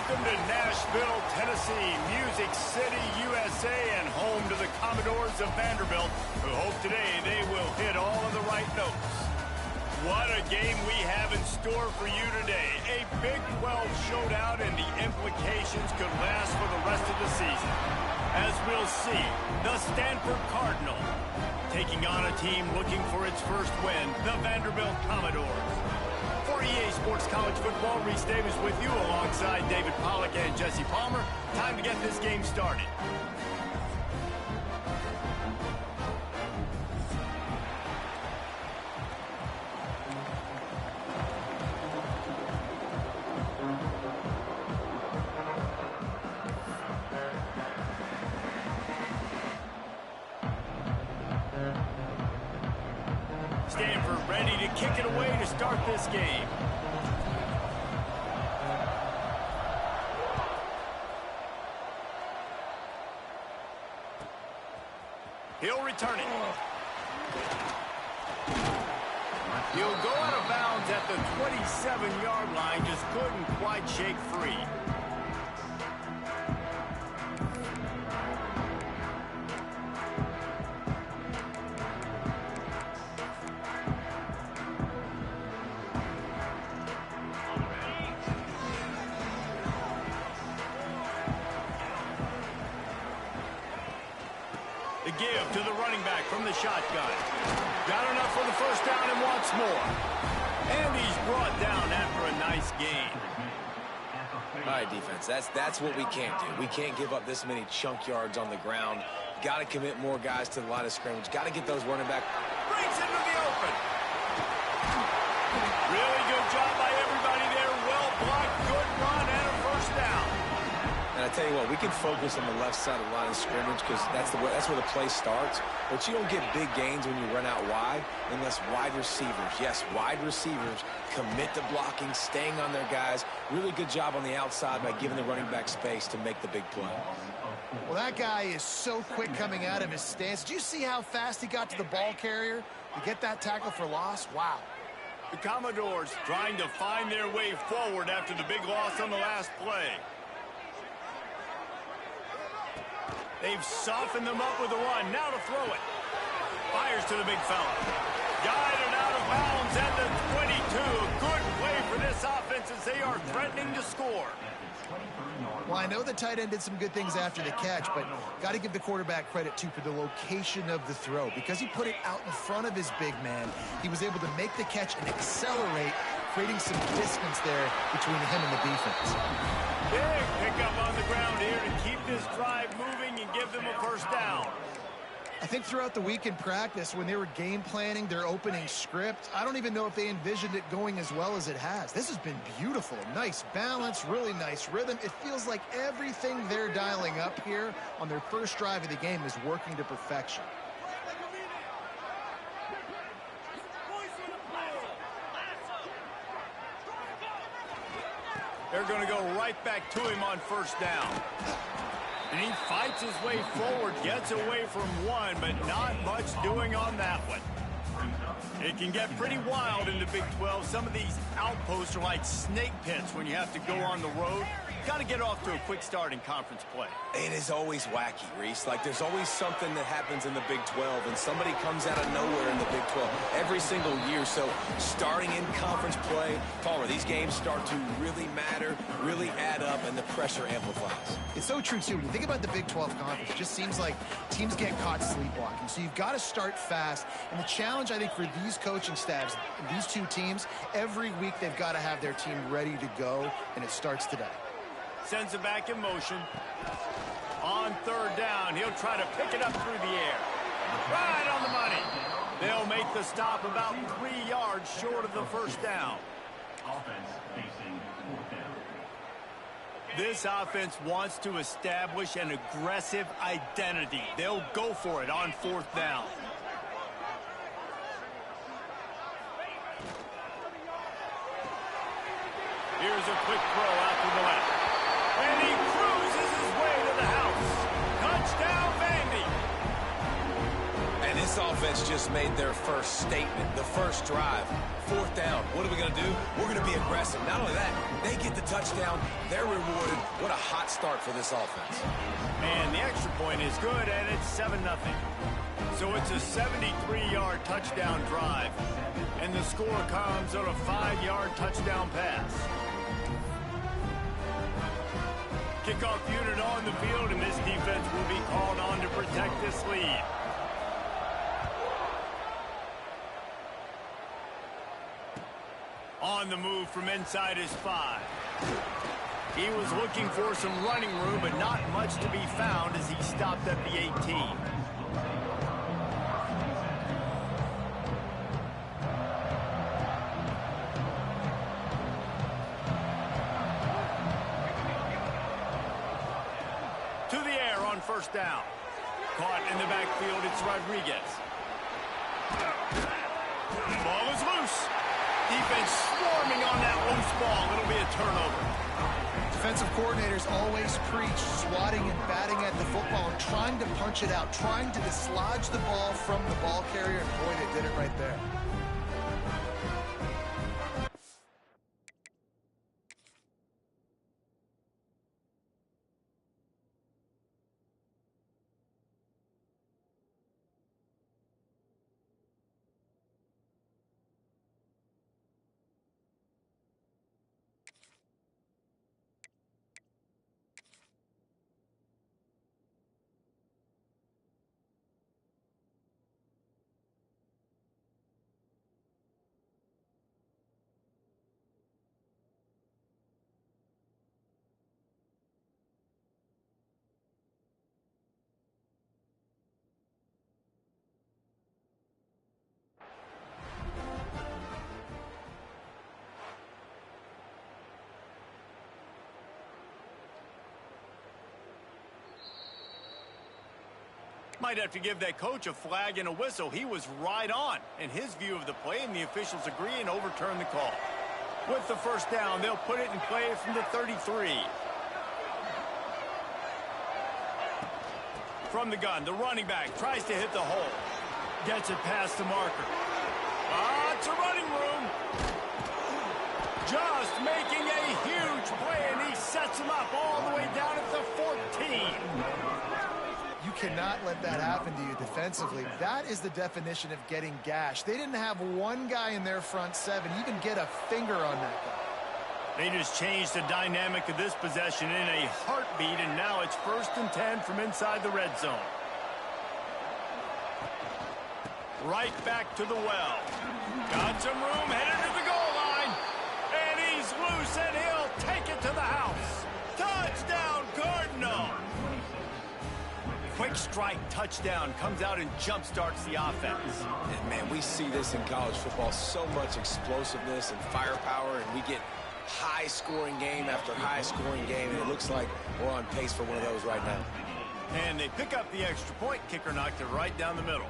Welcome to Nashville, Tennessee, Music City, USA, and home to the Commodores of Vanderbilt, who hope today they will hit all of the right notes. What a game we have in store for you today. A Big 12 showdown, and the implications could last for the rest of the season. As we'll see, the Stanford Cardinal taking on a team looking for its first win, the Vanderbilt Commodores. For EA Sports College Football, Reese Davis with you alongside David Pollack and Jesse Palmer. Time to get this game started. Stanford ready to kick it away to start this game. He'll return it. He'll go out of bounds at the 27-yard line, just couldn't quite shake free. The give to the running back from the shotgun. Got enough for the first down and wants more. And he's brought down after a nice gain. All right, defense, that's what we can't do. We can't give up this many chunk yards on the ground. Got to commit more guys to the line of scrimmage. Got to get those running back. Brings into the open. Really good job by everybody there. Well blocked, good run, and a first down. And I tell you what, we can focus on the left side of the line of scrimmage because that's where the play starts. But you don't get big gains when you run out wide unless wide receivers, yes, wide receivers, commit to blocking, staying on their guys. Really good job on the outside by giving the running back space to make the big play. Well, that guy is so quick coming out of his stance. Did you see how fast he got to the ball carrier to get that tackle for loss? Wow. The Commodores trying to find their way forward after the big loss on the last play. They've softened them up with a run. Now to throw it. Fires to the big fella. Guided out of bounds at the 22. Good play for this offense as they are threatening to score. Well, I know the tight end did some good things after the catch, but got to give the quarterback credit, too, for the location of the throw. Because he put it out in front of his big man, he was able to make the catch and accelerate, creating some distance there between him and the defense. Big pickup on the ground here to keep this drive moving and give them a first down. I think throughout the week in practice, when they were game planning their opening script, I don't even know if they envisioned it going as well as it has. This has been beautiful. Nice balance, really nice rhythm. It feels like everything they're dialing up here on their first drive of the game is working to perfection. They're going to go right back to him on first down. And he fights his way forward, gets away from one, but not much doing on that one. It can get pretty wild in the Big 12. Some of these outposts are like snake pits when you have to go on the road. Got to get off to a quick start in conference play. It is always wacky, Reese. Like, there's always something that happens in the Big 12, and somebody comes out of nowhere in the Big 12 every single year. So, starting in conference play, Palmer, these games start to really matter, really add up, and the pressure amplifies. It's so true, too. When you think about the Big 12 conference, it just seems like teams get caught sleepwalking. So, you've got to start fast. And the challenge, I think, for these coaching staffs, these two teams, every week they've got to have their team ready to go, and it starts today. Sends it back in motion. On third down, he'll try to pick it up through the air. Right on the money. They'll make the stop about 3 yards short of the first down. This offense wants to establish an aggressive identity. They'll go for it on fourth down. Here's a quick throw out to the left. And he cruises his way to the house. Touchdown, Vandy. And This offense just made their first statement, the first drive. Fourth down. What are we going to do? We're going to be aggressive. Not only that, they get the touchdown. They're rewarded. What a hot start for this offense. And the extra point is good, and it's 7-0. So it's a 73-yard touchdown drive. And the score comes on a 5-yard touchdown pass. Kickoff unit on the field, and this defense will be called on to protect this lead. On the move from inside his 5. He was looking for some running room, but not much to be found as he stopped at the 18. To the air on first down. Caught in the backfield, it's Rodriguez. Ball is loose. Defense swarming on that loose ball. It'll be a turnover. Defensive coordinators always preach swatting and batting at the football and trying to punch it out, trying to dislodge the ball from the ball carrier, and boy, they did it right there. Might have to give that coach a flag and a whistle. He was right on in his view of the play, and the officials agree and overturn the call. With the first down, they'll put it in play from the 33. From the gun, the running back tries to hit the hole. Gets it past the marker. It's a running room. Just making a huge play, and he sets him up all the way down at the 14. You cannot let that happen to you defensively. That is the definition of getting gashed. They didn't have one guy in their front 7 even get a finger on that guy. They just changed the dynamic of this possession in a heartbeat, and now it's 1st and 10 from inside the red zone. Right back to the well. Got some room, headed to the goal line. And he's loose, and he'll take it to the house. Touchdown, Cardinal! Quick strike touchdown comes out and jump-starts the offense. And, man, we see this in college football, so much explosiveness and firepower, and we get high-scoring game after high-scoring game, and it looks like we're on pace for one of those right now. And they pick up the extra point. Kicker knocked it right down the middle.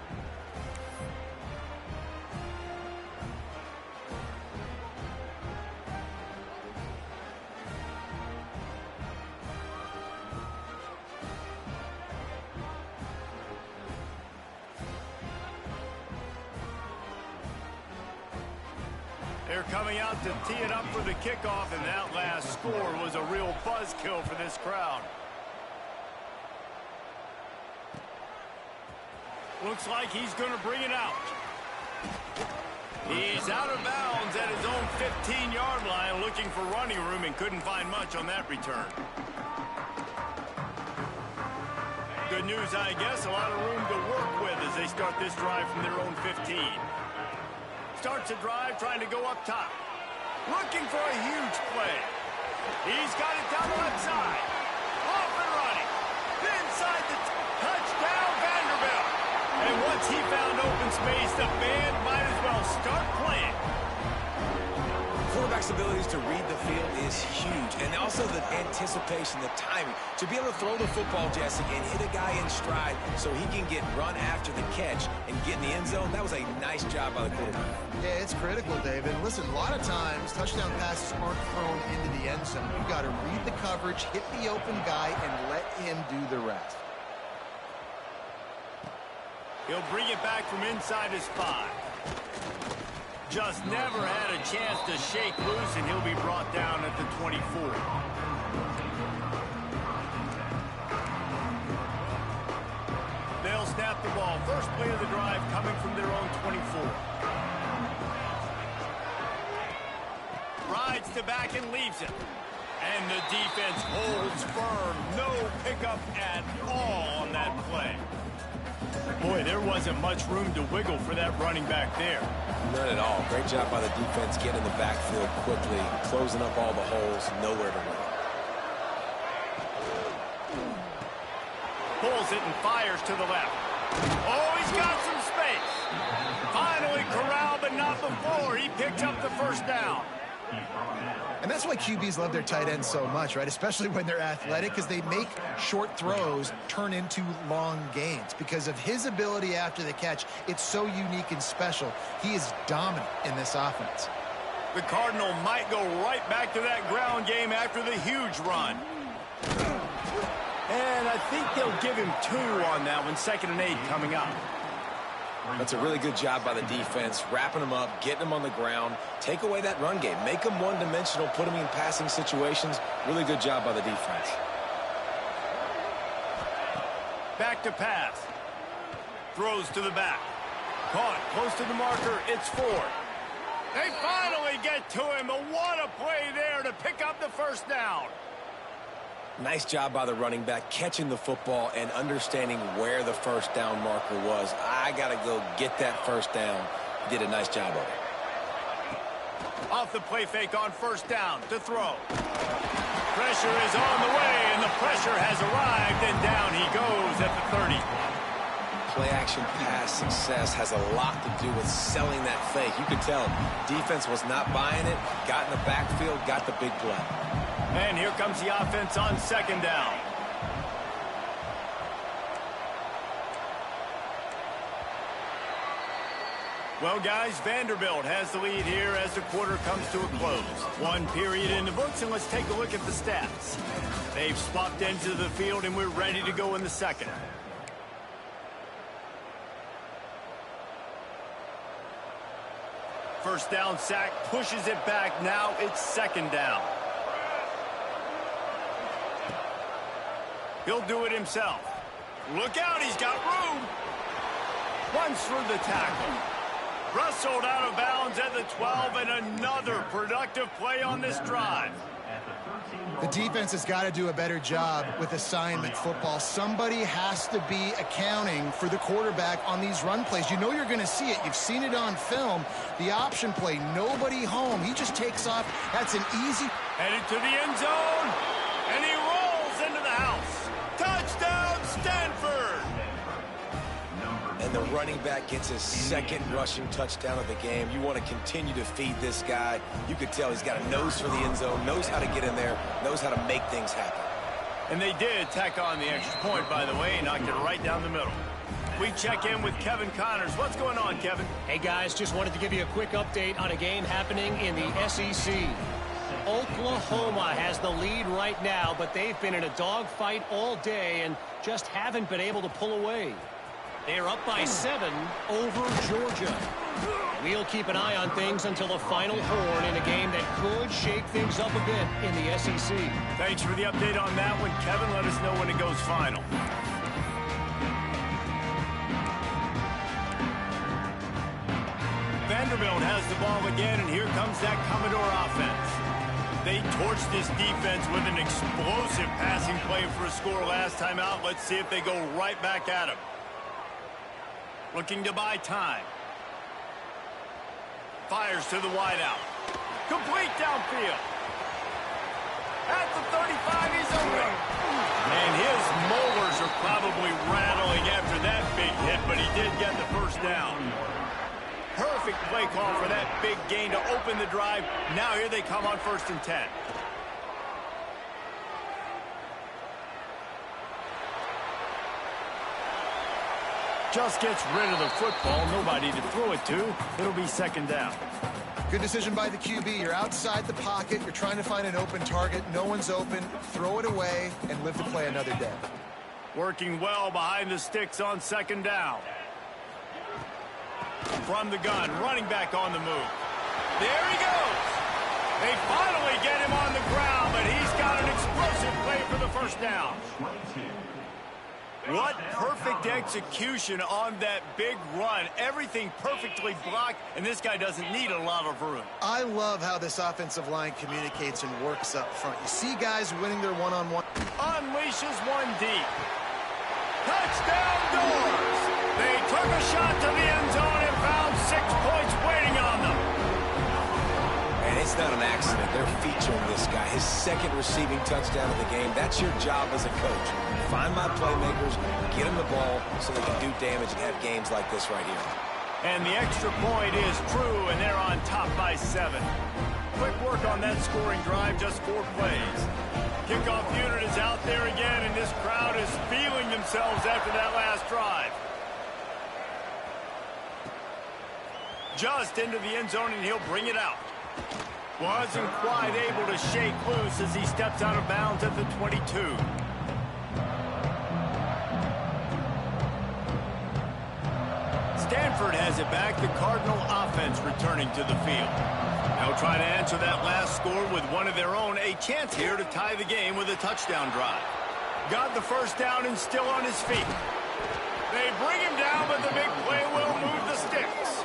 They're coming out to tee it up for the kickoff, and that last score was a real buzzkill for this crowd. Looks like he's going to bring it out. He's out of bounds at his own 15-yard line, looking for running room, and couldn't find much on that return. Good news, I guess, a lot of room to work with as they start this drive from their own 15. Starts a drive trying to go up top. Looking for a huge play. He's got it down the left side. Off and running. Inside the touchdown, Vanderbilt. And once he found open space, the band might as well start playing. Quarterback's abilities to read the field is huge, and also the anticipation, the timing. To be able to throw the football, Jesse, and hit a guy in stride so he can get run after the catch and get in the end zone, that was a nice job by the quarterback. Yeah, it's critical, David. Listen, a lot of times, touchdown passes aren't thrown into the end zone. You've got to read the coverage, hit the open guy, and let him do the rest. He'll bring it back from inside his 5. Just never had a chance to shake loose, and he'll be brought down at the 24. They'll snap the ball. First play of the drive coming from their own 24. Rides to back and leaves it. And the defense holds firm. No pickup at all on that play. Boy, there wasn't much room to wiggle for that running back there. None at all. Great job by the defense getting in the backfield quickly, closing up all the holes, nowhere to run. Pulls it and fires to the left. Oh, he's got some space. Finally corralled, but not before. He picked up the first down. And that's why QBs love their tight ends so much, right? Especially when they're athletic, because they make short throws turn into long gains. Because of his ability after the catch, it's so unique and special. He is dominant in this offense. The Cardinal might go right back to that ground game after the huge run. And I think they'll give him 2 on that one, 2nd and 8 coming up. That's a really good job by the defense, wrapping them up, getting them on the ground, take away that run game, make them one-dimensional, put them in passing situations. Really good job by the defense. Back to pass. Throws to the back. Caught close to the marker. It's 4. They finally get to him, but what a play there to pick up the first down. Nice job by the running back, catching the football and understanding where the first down marker was. I got to go get that first down. He did a nice job of it. Off the play fake on first down to throw. Pressure is on the way, and the pressure has arrived, and down he goes at the 30. Play-action pass success has a lot to do with selling that fake. You could tell defense was not buying it, got in the backfield, got the big play. And here comes the offense on 2nd down. Well, guys, Vanderbilt has the lead here as the quarter comes to a close. 1 period in the books, and let's take a look at the stats. They've swapped into the field, and we're ready to go in the second. First down sack, pushes it back. Now it's 2nd down. He'll do it himself. Look out, he's got room. Runs through the tackle. Wrestled out of bounds at the 12, and another productive play on this drive. The defense has got to do a better job with assignment football. Somebody has to be accounting for the quarterback on these run plays. You know you're going to see it. You've seen it on film. The option play, nobody home. He just takes off. That's an easy... Headed to the end zone, and he rolls into the house. Touchdown, Stanford! And the running back gets his 2nd rushing touchdown of the game. You want to continue to feed this guy. You could tell he's got a nose for the end zone, knows how to get in there, knows how to make things happen. And they did tack on the extra point, by the way, knocked it right down the middle. We check in with Kevin Connors. What's going on, Kevin? Hey, guys, just wanted to give you a quick update on a game happening in the SEC. Oklahoma has the lead right now, but they've been in a dogfight all day and just haven't been able to pull away. They're up by 7 over Georgia. We'll keep an eye on things until the final horn in a game that could shake things up a bit in the SEC. Thanks for the update on that one, Kevin. Let us know when it goes final. Vanderbilt has the ball again, and here comes that Commodore offense. They torched this defense with an explosive passing play for a score last time out. Let's see if they go right back at him. Looking to buy time. Fires to the wideout. Complete downfield. At the 35, he's open. And his molars are probably rattling after that big hit, but he did get the first down. Perfect play call for that big gain to open the drive. Now here they come on 1st and 10. Just gets rid of the football. Nobody to throw it to. It'll be 2nd down. Good decision by the QB. You're outside the pocket. You're trying to find an open target. No one's open. Throw it away and live to play another day. Working well behind the sticks on 2nd down. from the gun, running back on the move. There he goes. They finally get him on the ground, but he's got an explosive play for the first down. What perfect execution on that big run. Everything perfectly blocked, and this guy doesn't need a lot of room. I love how this offensive line communicates and works up front. You see guys winning their one-on-one. Unleashes one deep. Touchdown Doors! They took a shot to the end zone and found 6 points waiting on them. And it's not an accident. They're featuring this guy. His second receiving touchdown of the game. That's your job as a coach. Find my playmakers, get them the ball so they can do damage and have games like this right here. And the extra point is true, and they're on top by 7. Quick work on that scoring drive, just 4 plays. Kickoff unit is out there again, and this crowd is feeling themselves after that last drive. Just into the end zone, and he'll bring it out. Wasn't quite able to shake loose as he steps out of bounds at the 22. Stanford has it back. The Cardinal offense returning to the field. They'll try to answer that last score with one of their own. A chance here to tie the game with a touchdown drive. Got the first down and still on his feet. They bring him down, but the big play will move the sticks.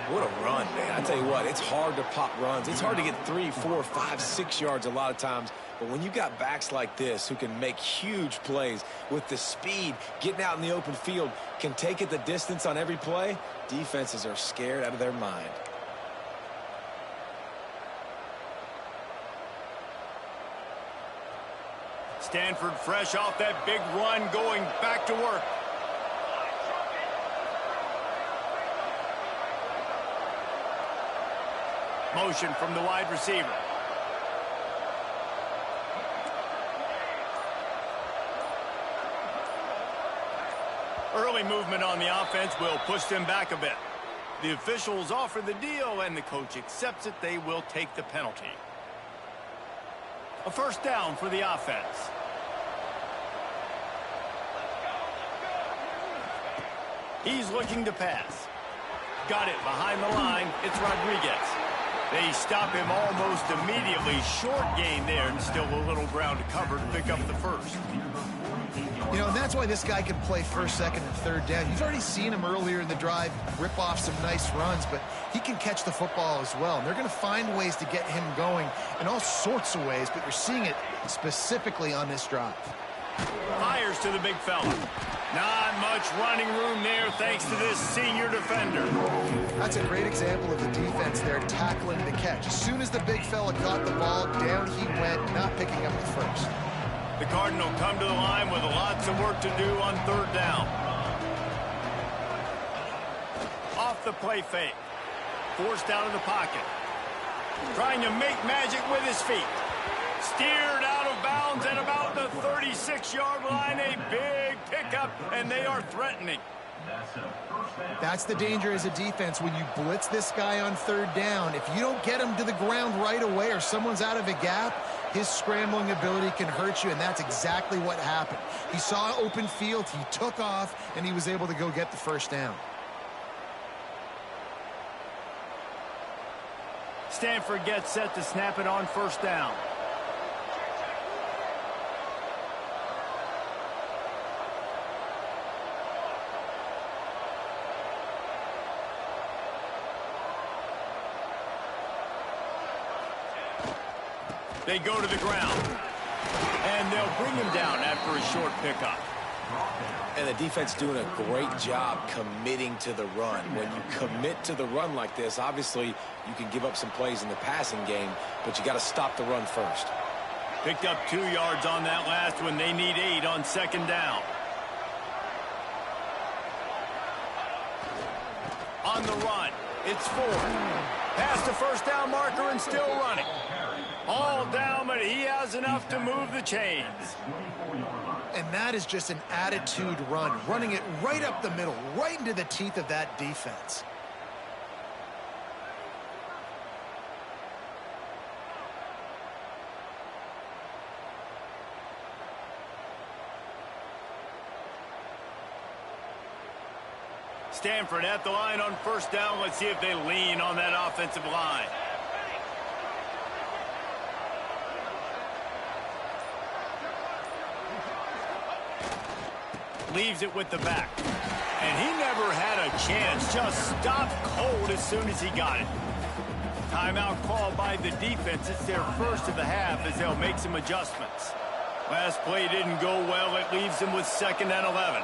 What a run, man. I tell you what, it's hard to pop runs. It's hard to get 3, 4, 5, 6 yards a lot of times. But when you got backs like this who can make huge plays with the speed, getting out in the open field, can take it the distance on every play, defenses are scared out of their mind. Stanford fresh off that big run, going back to work. Motion from the wide receiver. Early movement on the offense will push them back a bit. The officials offer the deal, and the coach accepts it. They will take the penalty. A first down for the offense. He's looking to pass. Got it behind the line. It's Rodriguez. They stop him almost immediately. Short gain there, and still a little ground to cover to pick up the first. You know, and that's why this guy can play first, second, and third down. You've already seen him earlier in the drive rip off some nice runs, but he can catch the football as well. And they're going to find ways to get him going in all sorts of ways, but you're seeing it specifically on this drive. Fires to the big fella. Not much running room there thanks to this senior defender. That's a great example of the defense there tackling the catch. As soon as the big fella caught the ball, down he went, not picking up the first. The Cardinal come to the line with lots of work to do on third down. Off the play fake. Forced out of the pocket. Trying to make magic with his feet. Steered out of bounds at about the 36-yard line. A big pickup, and they are threatening. That's the danger as a defense when you blitz this guy on third down. If you don't get him to the ground right away or someone's out of a gap, his scrambling ability can hurt you, and that's exactly what happened. He saw open field, he took off, and he was able to go get the first down. Stanford gets set to snap it on first down. They go to the ground, and they'll bring him down after a short pickup. And the defense doing a great job committing to the run. When you commit to the run like this, obviously you can give up some plays in the passing game, but you got to stop the run first. Picked up 2 yards on that last one. They need 8 on second down. On the run, it's Ford. Past the first down marker and still running. All down, but he has enough to move the chains. And that is just an attitude run, running it right up the middle, right into the teeth of that defense. Stanford at the line on first down. Let's see if they lean on that offensive line. Leaves it with the back. And he never had a chance. Just stopped cold as soon as he got it. Timeout called by the defense. It's their first of the half as they'll make some adjustments. Last play didn't go well. It leaves them with 2nd and 11.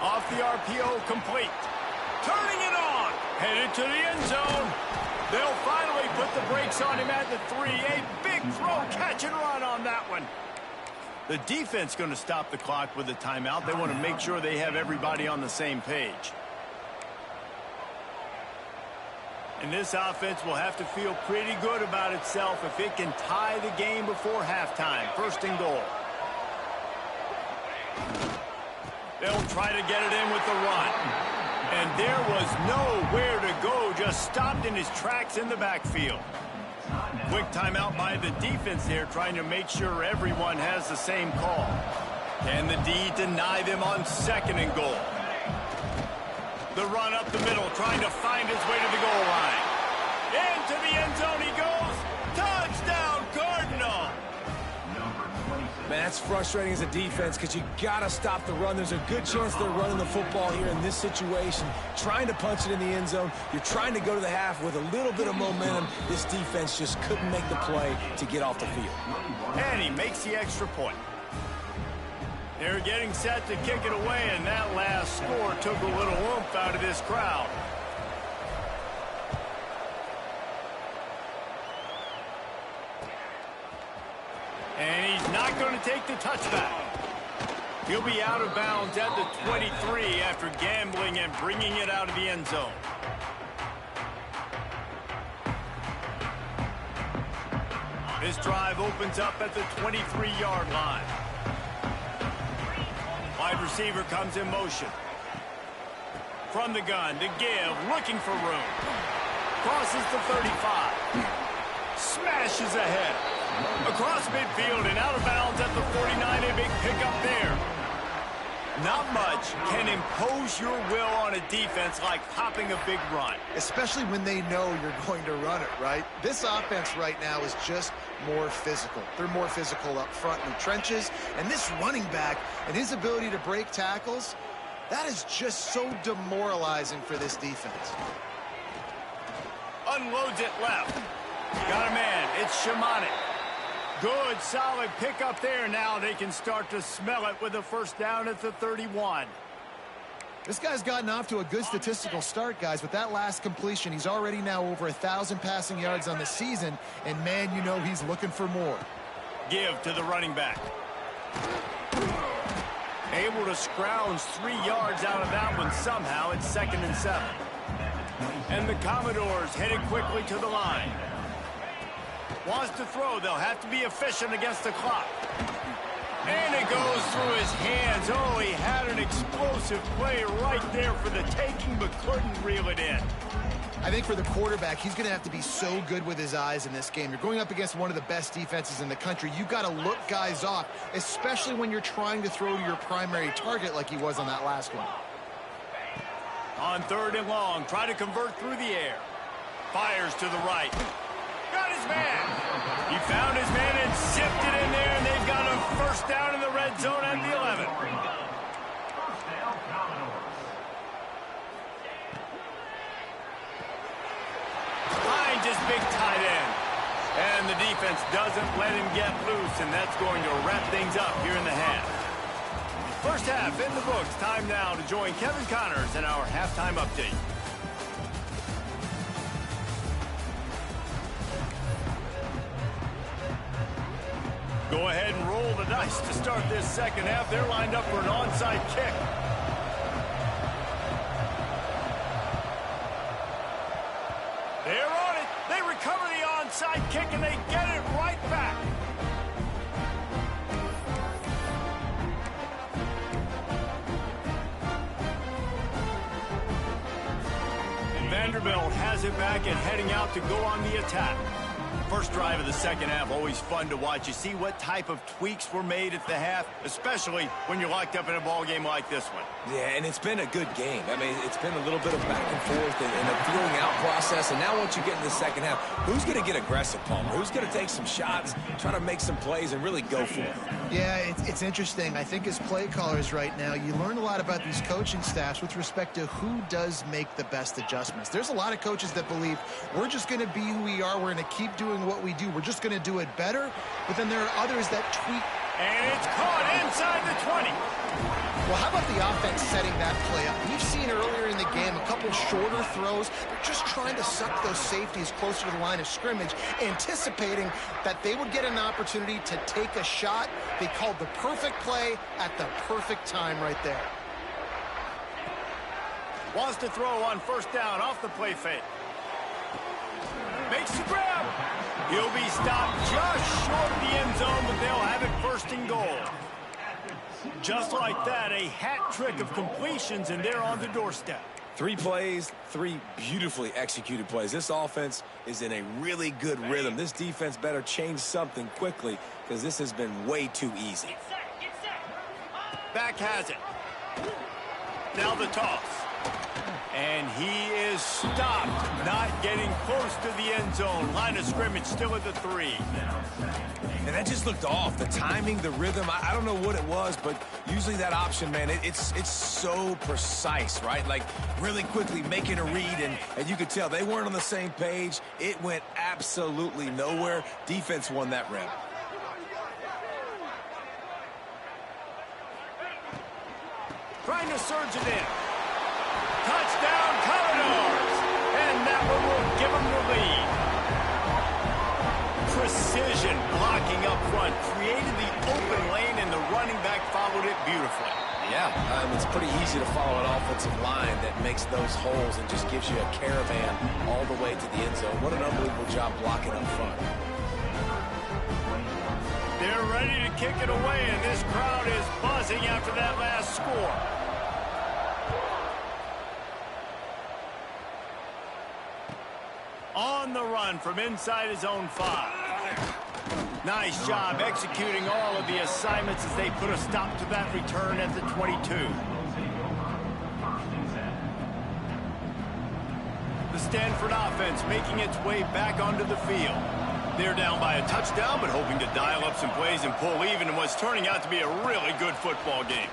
Off the RPO, complete. Turning it on. Headed to the end zone. They'll finally put the brakes on him at the 3. A big throw, catch and run on that one. The defense going to stop the clock with a timeout. They want to make sure they have everybody on the same page. And this offense will have to feel pretty good about itself if it can tie the game before halftime. 1st and goal. They'll try to get it in with the run. And there was nowhere to go, just stopped in his tracks in the backfield. Quick timeout by the defense there, trying to make sure everyone has the same call. Can the D deny them on 2nd and goal? The run up the middle, trying to find his way to the goal line. Into the end zone he goes. Touchdown, Cardinal! Man, that's frustrating as a defense because you got to stop the run. There's a good chance they're running the football here in this situation, trying to punch it in the end zone. You're trying to go to the half with a little bit of momentum. This defense just couldn't make the play to get off the field. And he makes the extra point. They're getting set to kick it away, and that last score took a little oomph out of this crowd. And he's not going to take the touchback. He'll be out of bounds at the 23 after gambling and bringing it out of the end zone. This drive opens up at the 23-yard line. Wide receiver comes in motion. From the gun to give, looking for room. Crosses the 35. Smashes ahead. Across midfield and out of bounds at the 49. A big pickup there. Not much can impose your will on a defense like popping a big run. Especially when they know you're going to run it, right? This offense right now is just more physical. They're more physical up front in the trenches. And this running back and his ability to break tackles, that is just so demoralizing for this defense. Unloads it left. Got a man. It's Shimonic. Good, solid pickup there. Now they can start to smell it with a first down at the 31. This guy's gotten off to a good statistical start, guys. With that last completion, he's already now over 1,000 passing yards on the season. And, man, you know he's looking for more. Give to the running back. Able to scrounge 3 yards out of that one somehow. It's 2nd and 7. And the Commodores headed quickly to the line. Wants to throw. They'll have to be efficient against the clock. And it goes through his hands. Oh, he had an explosive play right there for the taking, but couldn't reel it in. I think for the quarterback, he's going to have to be so good with his eyes in this game. You're going up against one of the best defenses in the country. You've got to look guys off, especially when you're trying to throw to your primary target like he was on that last one. On 3rd and long, try to convert through the air. Fires to the right. Got his man. He found his man and zipped it in there, and they've got a first down in the red zone at the 11. Behind his big tight end. And the defense doesn't let him get loose, and that's going to wrap things up here in the half. First half in the books. Time now to join Kevin Connors in our halftime update. Go ahead and roll the dice to start this second half. They're lined up for an onside kick. They're on it. They recover the onside kick, and they get it right back. And Vanderbilt has it back and heading out to go on the attack. First drive of the second half, always fun to watch. You see what type of tweaks were made at the half, especially when you're locked up in a ball game like this one. Yeah, and it's been a good game. I mean, it's been a little bit of back and forth and a feeling out process. And now once you get in the second half, who's going to get aggressive, Palmer? Who's going to take some shots, try to make some plays, and really go for it? Yeah, it's interesting. I think as play callers right now, you learn a lot about these coaching staffs with respect to who does make the best adjustments. There's a lot of coaches that believe we're just going to be who we are. We're going to keep doing what we do. We're just going to do it better. But then there are others that tweak. And it's caught inside the 20. Well, how about the offense setting that play up? We've seen earlier in the game a couple shorter throws. They're just trying to suck those safeties closer to the line of scrimmage, anticipating that they would get an opportunity to take a shot. They called the perfect play at the perfect time right there. Wants to throw on first down off the play fake. Makes the grab. He'll be stopped just short of the end zone, but they'll have it first and goal. Just like that, a hat trick of completions, and they're on the doorstep. 3 plays, 3 beautifully executed plays. This offense is in a really good rhythm. This defense better change something quickly because this has been way too easy. Back has it. Now the toss. And he is stopped, not getting close to the end zone. Line of scrimmage still at the 3. And that just looked off. The timing, the rhythm, I don't know what it was, but usually that option, man, it's so precise, right? Like really quickly making a read, and you could tell they weren't on the same page. It went absolutely nowhere. Defense won that rep. Trying to surge it in. Touchdown, Commodores! And that one will give them the lead. Precision blocking up front created the open lane, and the running back followed it beautifully. Yeah, it's pretty easy to follow an offensive line that makes those holes and just gives you a caravan all the way to the end zone. What an unbelievable job blocking up front. They're ready to kick it away, and this crowd is buzzing after that last score. On the run from inside his own 5. Nice job executing all of the assignments as they put a stop to that return at the 22. The Stanford offense making its way back onto the field. They're down by a touchdown, but hoping to dial up some plays and pull even in what's turning out to be a really good football game.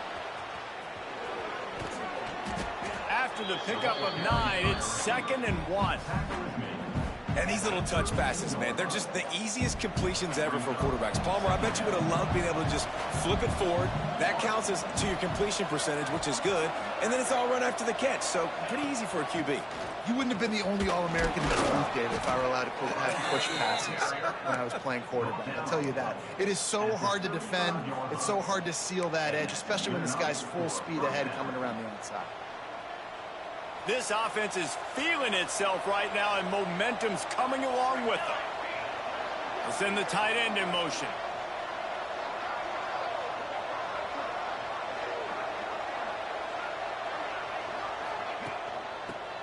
After the pickup of 9, it's 2nd and 1. And these little touch passes, man, they're just the easiest completions ever for quarterbacks. Palmer, I bet you would have loved being able to just flip it forward. That counts as to your completion percentage, which is good. And then it's all run after the catch. So pretty easy for a QB. You wouldn't have been the only All-American in the booth, David, if I were allowed to have push passes when I was playing quarterback. I'll tell you that. It is so hard to defend. It's so hard to seal that edge, especially when this guy's full speed ahead coming around the outside. This offense is feeling itself right now, and momentum's coming along with them. We'll send the tight end in motion.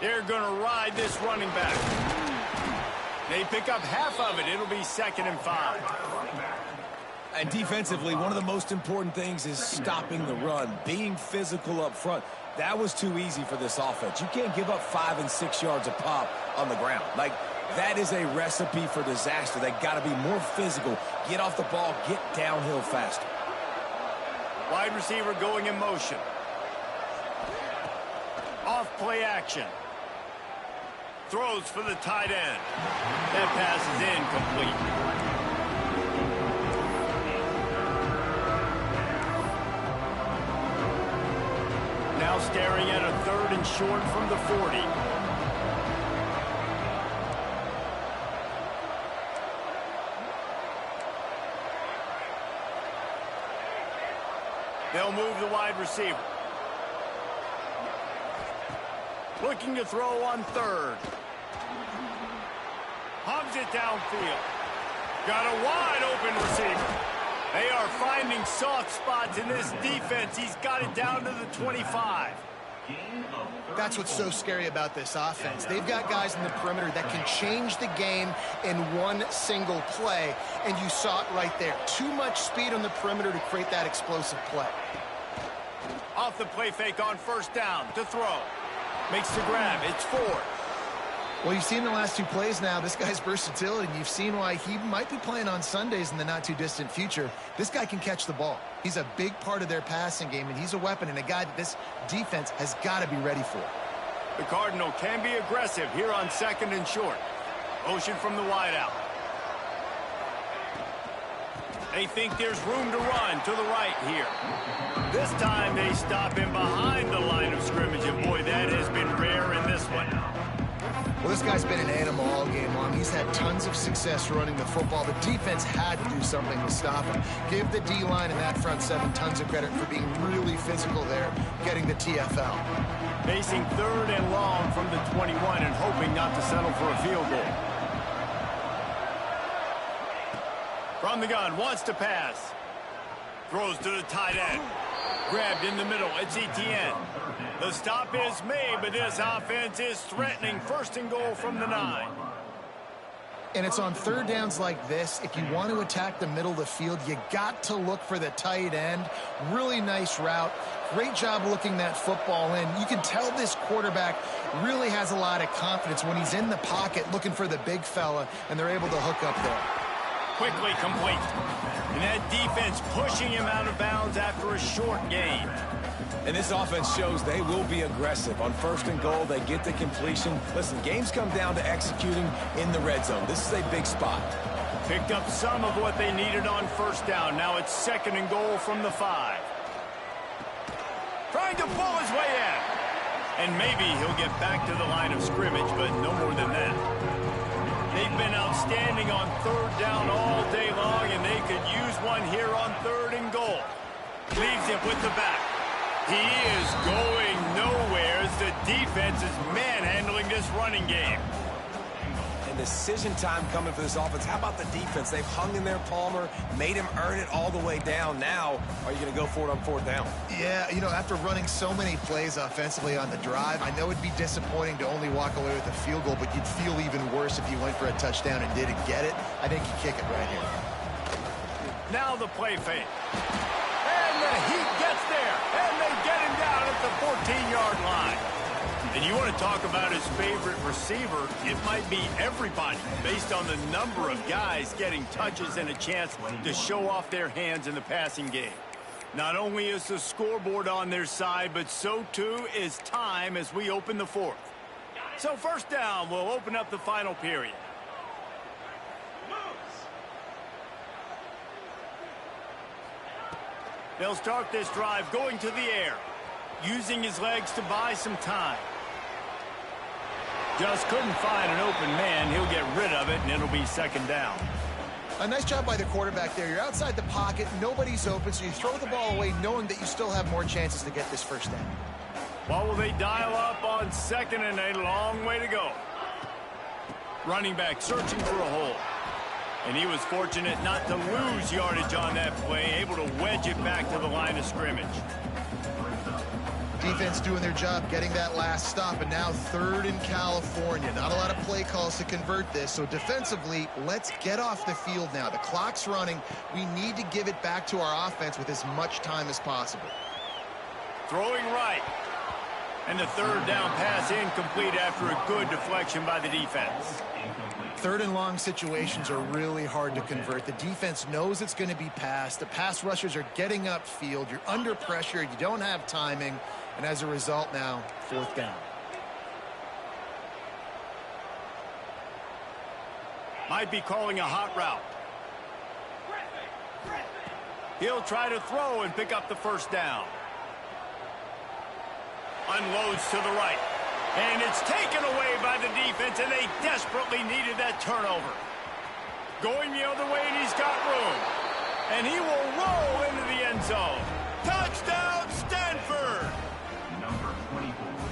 They're going to ride this running back. They pick up half of it. It'll be 2nd and 5. And defensively, one of the most important things is stopping the run, being physical up front. That was too easy for this offense. You can't give up 5 and 6 yards a pop on the ground. Like, that is a recipe for disaster. They got to be more physical, get off the ball, get downhill faster. Wide receiver going in motion. Off play action. Throws for the tight end. That pass is incomplete. Now staring at a 3rd and short from the 40. They'll move the wide receiver. Looking to throw on 3rd. Hogs it downfield. Got a wide open receiver. They are finding soft spots in this defense. He's got it down to the 25. That's what's so scary about this offense. They've got guys in the perimeter that can change the game in one single play, and you saw it right there. Too much speed on the perimeter to create that explosive play. Off the play fake on first down to throw. Makes the grab. It's 4. Well, you've seen the last 2 plays now. This guy's versatility, and you've seen why he might be playing on Sundays in the not-too-distant future. This guy can catch the ball. He's a big part of their passing game, and he's a weapon and a guy that this defense has got to be ready for. The Cardinal can be aggressive here on 2nd and short. Motion from the wideout. They think there's room to run to the right here. This time they stop him behind the line of scrimmage, and boy, that has been rare in this one. Well, this guy's been an animal all game long. He's had tons of success running the football. The defense had to do something to stop him. Give the D-line and that front 7 tons of credit for being really physical there, getting the TFL. Facing 3rd and long from the 21 and hoping not to settle for a field goal. From the gun, wants to pass. Throws to the tight end. Grabbed in the middle, it's Etienne. The stop is made, but this offense is threatening 1st and goal from the 9. And it's on 3rd downs like this. If you want to attack the middle of the field, you got to look for the tight end. Really nice route. Great job looking that football in. You can tell this quarterback really has a lot of confidence when he's in the pocket looking for the big fella, and they're able to hook up there. Quickly complete. And that defense pushing him out of bounds after a short gain. And this offense shows they will be aggressive. On 1st and goal, they get the completion. Listen, games come down to executing in the red zone. This is a big spot. Picked up some of what they needed on 1st down. Now it's 2nd and goal from the 5. Trying to pull his way in. And maybe he'll get back to the line of scrimmage, but no more than that. They've been outstanding on 3rd down all day long, and they could use one here on 3rd and goal. Leaves it with the back. He is going nowhere as the defense is manhandling this running game. And decision time coming for this offense. How about the defense? They've hung in there, Palmer, made him earn it all the way down. Now, are you going to go for it on 4th down? Yeah, you know, after running so many plays offensively on the drive, I know it'd be disappointing to only walk away with a field goal, but you'd feel even worse if you went for a touchdown and didn't get it. I think you kick it right here. Now the play fake. And the Heat gets there, and they get him down at the 14-yard line. And you want to talk about his favorite receiver, it might be everybody based on the number of guys getting touches and a chance to show off their hands in the passing game. Not only is the scoreboard on their side, but so too is time as we open the 4th. So 1st down will open up the final period. They'll start this drive going to the air, using his legs to buy some time. Just couldn't find an open man. He'll get rid of it, and it'll be 2nd down. A nice job by the quarterback there. You're outside the pocket, nobody's open, so you throw the ball away knowing that you still have more chances to get this 1st down. Well, will they dial up on 2nd and a long way to go? Running back searching for a hole. And he was fortunate not to lose yardage on that play, able to wedge it back to the line of scrimmage. Defense doing their job, getting that last stop, and now 3rd in California. Not a lot of play calls to convert this, so defensively, let's get off the field now. The clock's running. We need to give it back to our offense with as much time as possible. Throwing right. And the 3rd down pass incomplete after a good deflection by the defense. 3rd and long situations are really hard to convert. The defense knows it's going to be passed. The pass rushers are getting upfield. You're under pressure. You don't have timing. And as a result now, 4th down. Might be calling a hot route. He'll try to throw and pick up the 1st down. Unloads to the right. And it's taken away by the defense, and they desperately needed that turnover. Going the other way, and he's got room. And he will roll into the end zone. Touchdown, Stanford!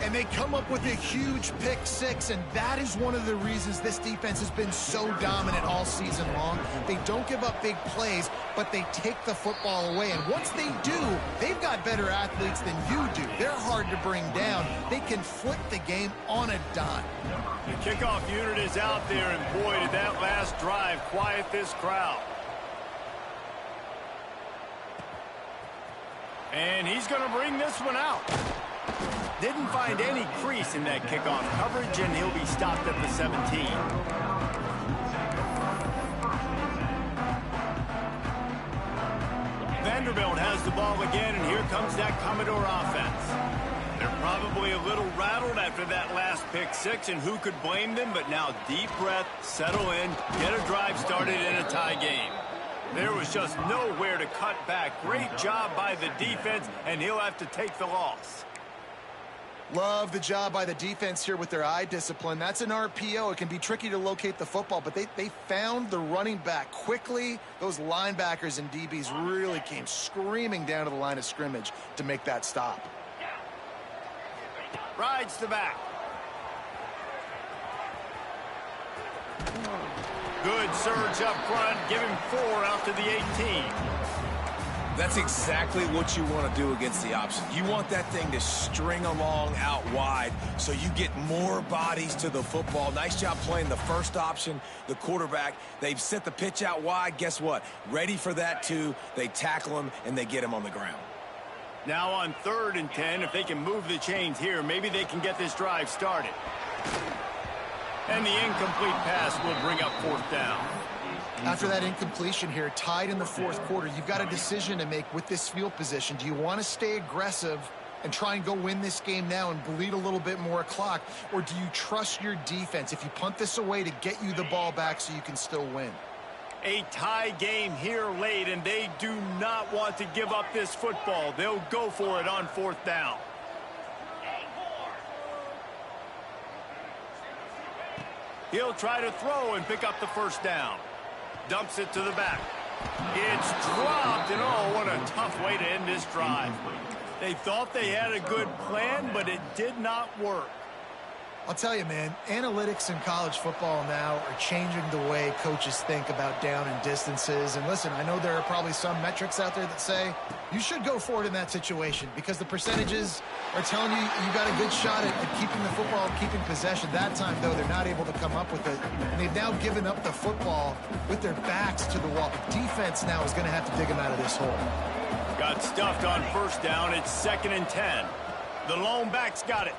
And they come up with a huge pick 6, and that is one of the reasons this defense has been so dominant all season long. They don't give up big plays, but they take the football away. And once they do, They've got better athletes than you do. They're hard to bring down. They can flip the game on a dime. The kickoff unit is out there, and boy, did that last drive quiet this crowd. And he's going to bring this one out. Didn't find any crease in that kickoff coverage, and he'll be stopped at the 17. Vanderbilt has the ball again, and here comes that Commodore offense. They're probably a little rattled after that last pick six, and who could blame them? But now deep breath, settle in, get a drive started in a tie game. There was just nowhere to cut back. Great job by the defense, and he'll have to take the loss. Love the job by the defense here with their eye discipline. That's an RPO. It can be tricky to locate the football, but they found the running back quickly. Those linebackers and DBs really came screaming down to the line of scrimmage to make that stop. Rides the back. Good surge up front. Give him 4 out to the 18. That's exactly what you want to do against the option. You want that thing to string along out wide so you get more bodies to the football. Nice job playing the first option, the quarterback. They've set the pitch out wide. Guess what? Ready for that too. They tackle him and they get him on the ground. Now on 3rd and 10, if they can move the chains here, maybe they can get this drive started. And the incomplete pass will bring up 4th down. After that incompletion here, tied in the 4th quarter, you've got a decision to make with this field position. Do you want to stay aggressive and try and go win this game now and bleed a little bit more clock, or do you trust your defense if you punt this away to get you the ball back so you can still win? A tie game here late, and they do not want to give up this football. They'll go for it on 4th down. He'll try to throw and pick up the 1st down. Dumps it to the back. It's dropped, and oh, what a tough way to end this drive. They thought they had a good plan, but it did not work. I'll tell you, man, analytics in college football now are changing the way coaches think about down and distances. And listen, I know there are probably some metrics out there that say you should go for it in that situation because the percentages are telling you you got a good shot at keeping the football and keeping possession. That time, though, they're not able to come up with it. And they've now given up the football with their backs to the wall. The defense now is going to have to dig them out of this hole. Got stuffed on 1st down. It's 2nd and 10. The lone back's got it.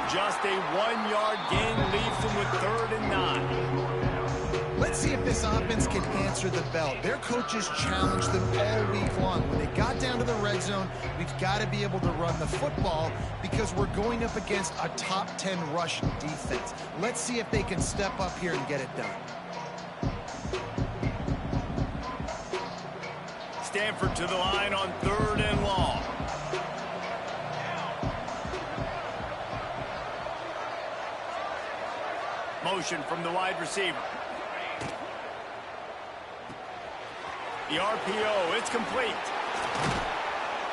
Just a 1-yard gain leaves them with 3rd and 9. Let's see if this offense can answer the bell. Their coaches challenged them all week long. When they got down to the red zone, we've got to be able to run the football because we're going up against a top 10 rush defense. Let's see if they can step up here and get it done. Stanford to the line on 3rd and long. Motion from the wide receiver. The RPO, it's complete.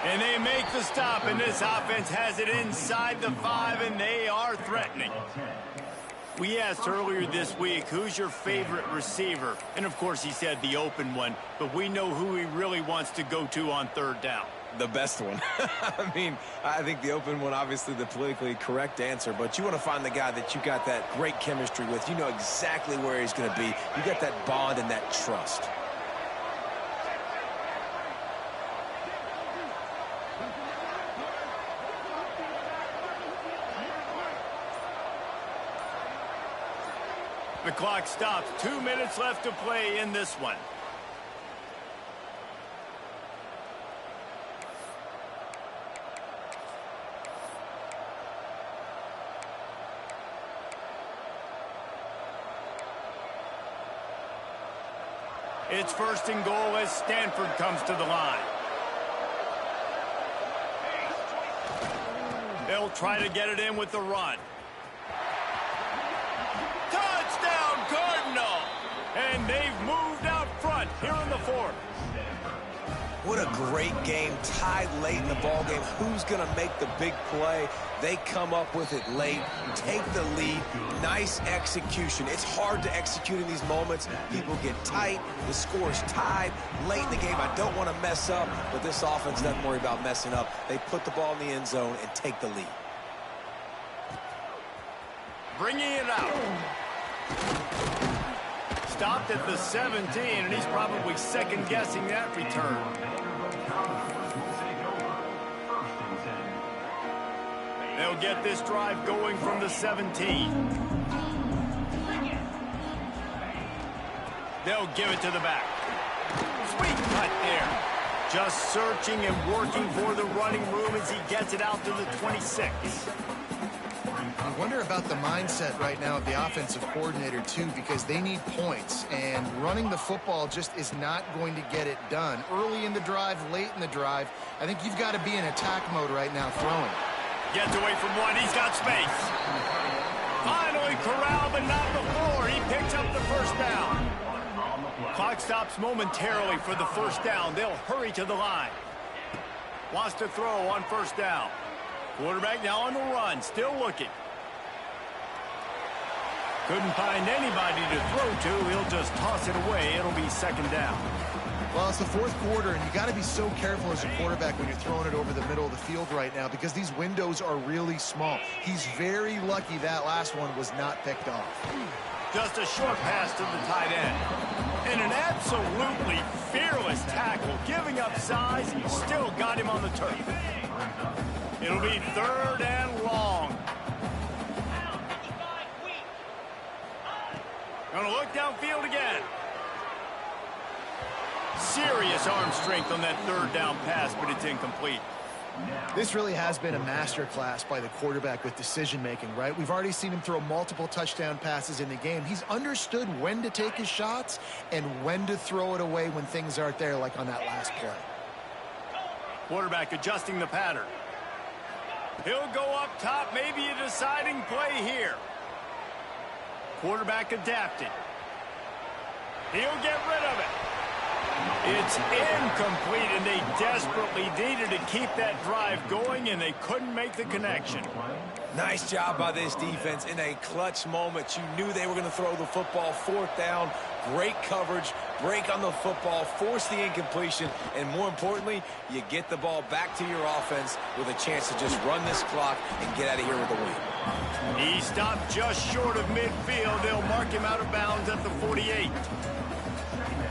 And they make the stop, and this offense has it inside the 5, and they are threatening. We asked earlier this week, who's your favorite receiver? And, of course, he said the open one, but we know who he really wants to go to on 3rd down. The best one. I mean, I think the open one, obviously the politically correct answer, but you want to find the guy that you got that great chemistry with. You know exactly where he's going to be. You got that bond and that trust. The clock stops. 2 minutes left to play in this one. It's 1st and goal as Stanford comes to the line. They'll try to get it in with the run. Touchdown, Cardinal! And they've moved out front here in the 4th. What a great game, tied late in the ball game. Who's going to make the big play? They come up with it late, take the lead. Nice execution. It's hard to execute in these moments. People get tight. The score's tied late in the game. I don't want to mess up, but this offense doesn't worry about messing up. They put the ball in the end zone and take the lead. Bringing it out. Stopped at the 17, and he's probably second-guessing that return. They'll get this drive going from the 17. They'll give it to the back. Sweet cut there. Just searching and working for the running room as he gets it out to the 26. I wonder about the mindset right now of the offensive coordinator, too, because they need points, and running the football just is not going to get it done. Early in the drive, late in the drive, I think you've got to be in attack mode right now throwing. Gets away from one. He's got space. Finally corralled, but not before. He picks up the first down. Clock stops momentarily for the first down. They'll hurry to the line. Wants to throw on first down. Quarterback now on the run, still looking. Couldn't find anybody to throw to. He'll just toss it away. It'll be second down. Well, it's the fourth quarter, and you got to be so careful as a quarterback when you're throwing it over the middle of the field right now because these windows are really small. He's very lucky that last one was not picked off. Just a short pass to the tight end. And an absolutely fearless tackle. Giving up size, he still got him on the turf. It'll be third and long. Gonna look downfield again. Serious arm strength on that third down pass, but it's incomplete. This really has been a masterclass by the quarterback with decision-making, right? We've already seen him throw multiple touchdown passes in the game. He's understood when to take his shots and when to throw it away when things aren't there, like on that last play. Quarterback adjusting the pattern. He'll go up top, maybe a deciding play here. Quarterback adapted. He'll get rid of it. It's incomplete, and they desperately needed to keep that drive going, and they couldn't make the connection. Nice job by this defense in a clutch moment. You knew they were going to throw the football. Fourth down, great coverage, break on the football, force the incompletion, and more importantly, you get the ball back to your offense with a chance to just run this clock and get out of here with a win. He stopped just short of midfield. They'll mark him out of bounds at the 48.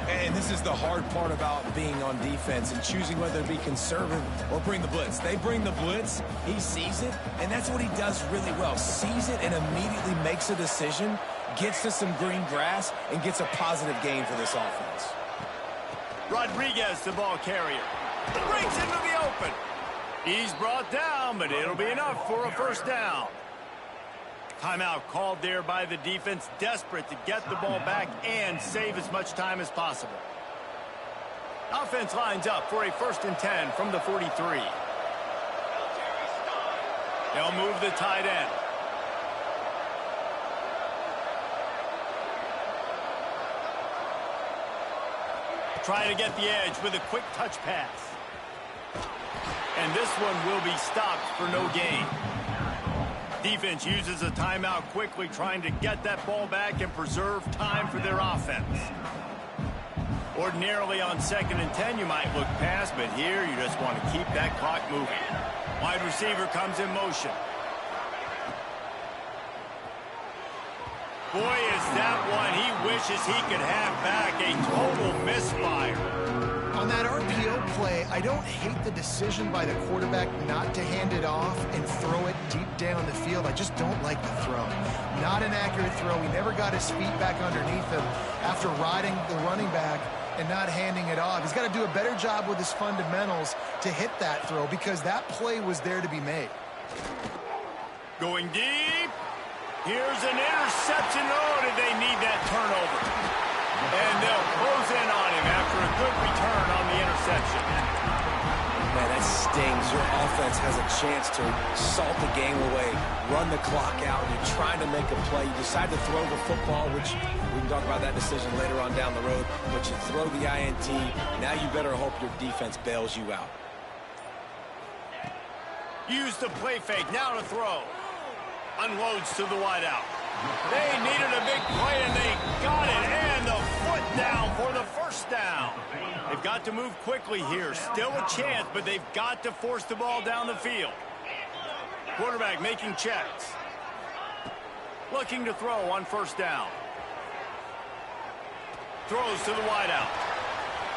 And this is the hard part about being on defense and choosing whether to be conservative or bring the blitz. They bring the blitz, he sees it, and that's what he does really well. Sees it and immediately makes a decision, gets to some green grass, and gets a positive gain for this offense. Rodriguez, the ball carrier. Breaks into the open. He's brought down, but it'll be enough for a first down. Timeout called there by the defense, desperate to get the ball back and save as much time as possible. Offense lines up for a 1st and 10 from the 43. They'll move the tight end. Trying to get the edge with a quick touch pass. And this one will be stopped for no gain. Defense uses a timeout quickly, trying to get that ball back and preserve time for their offense. Ordinarily on 2nd and 10, you might look past, but here you just want to keep that clock moving. Wide receiver comes in motion. Boy, is that one he wishes he could have back. A total misfire. On that RPO play, I don't hate the decision by the quarterback not to hand it off and throw it deep down the field. I just don't like the throw. Not an accurate throw. He never got his feet back underneath him after riding the running back and not handing it off. He's got to do a better job with his fundamentals to hit that throw because that play was there to be made. Going deep. Here's an interception. Oh, did they need that turnover? And they'll close in on him after a good return on the interception. Man, that dings, your offense has a chance to salt the game away, run the clock out, and you're trying to make a play. You decide to throw the football, which we can talk about that decision later on down the road, but you throw the INT. Now you better hope your defense bails you out. Use the play fake, now to throw. Unloads to the wideout. They needed a big play, and they got it, and the foot down for the first down. They've got to move quickly here. Still a chance, but they've got to force the ball down the field. Quarterback making checks. Looking to throw on first down. Throws to the wideout.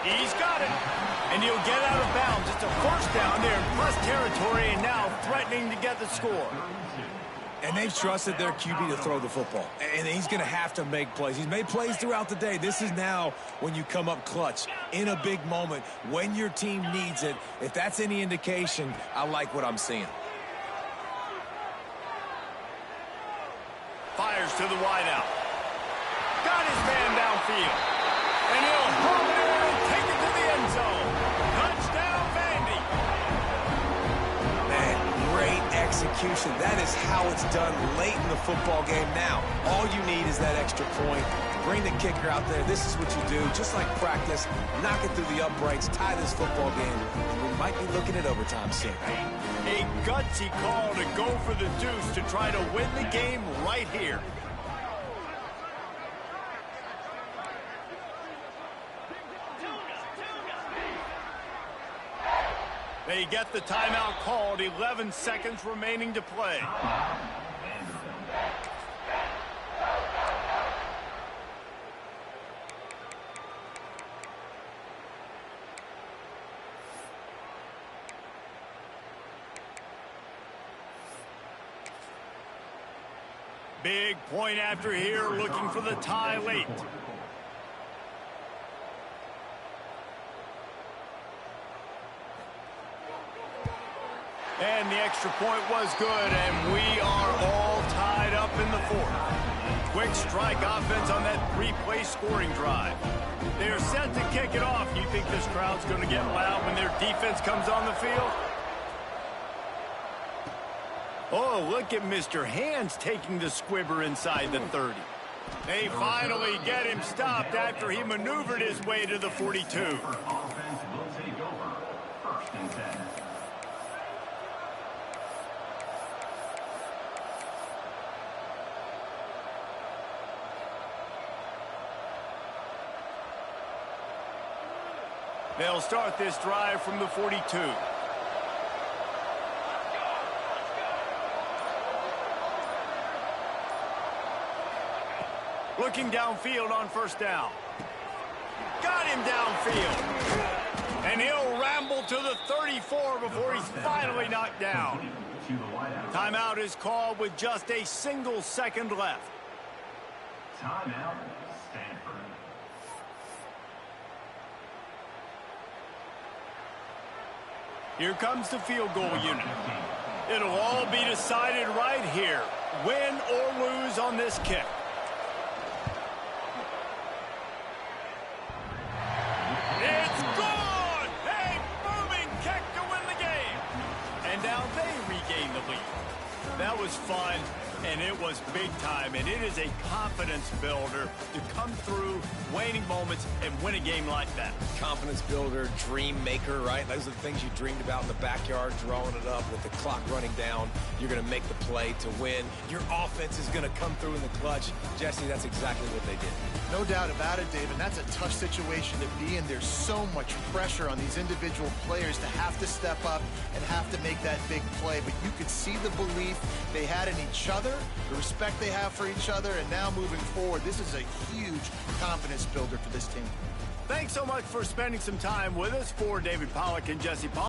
He's got it. And he'll get out of bounds. It's a first down. They're in plus territory and now threatening to get the score. And they've trusted their QB to throw the football. And he's going to have to make plays. He's made plays throughout the day. This is now when you come up clutch in a big moment when your team needs it. If that's any indication, I like what I'm seeing. Fires to the wideout. Got his man downfield. And he'll haul it in and take it to the end zone. Touchdown, Vandy. Man, great execution. That is how it's done late in the football game now. All you need is that extra point. Bring the kicker out there. This is what you do. Just like practice, knock it through the uprights, tie this football game. We might be looking at overtime soon. A gutsy call to go for the deuce to try to win the game right here. They get the timeout called, 11 seconds remaining to play. Big point after here, looking for the tie late. And the extra point was good, and we are all tied up in the fourth. Quick strike offense on that three-play scoring drive. They are set to kick it off. You think this crowd's going to get loud when their defense comes on the field? Oh, look at Mr. Hands taking the squibber inside the 30. They finally get him stopped after he maneuvered his way to the 42. They'll start this drive from the 42. Looking downfield on first down. Got him downfield. And he'll ramble to the 34 before he's finally knocked down. Timeout is called with just a single second left. Timeout, Stanford. Here comes the field goal unit. It'll all be decided right here. Win or lose on this kick. It's good! A booming kick to win the game. And now they regain the lead. That was fun, and it was big time, and it is a confidence builder to come through waning moments and win a game like that. Confidence builder, dream maker, right? Those are the things you dreamed about in the backyard, drawing it up with the clock running down. You're going to make the play to win. Your offense is going to come through in the clutch. Jesse, that's exactly what they did. No doubt about it, Dave, and that's a tough situation to be in. There's so much pressure on these individual players to have to step up and have to make that big play, but you could see the belief they had in each other, the respect they have for each other, and now moving forward, this is a huge confidence builder for this team. Thanks so much for spending some time with us. For David Pollack and Jesse Pollack.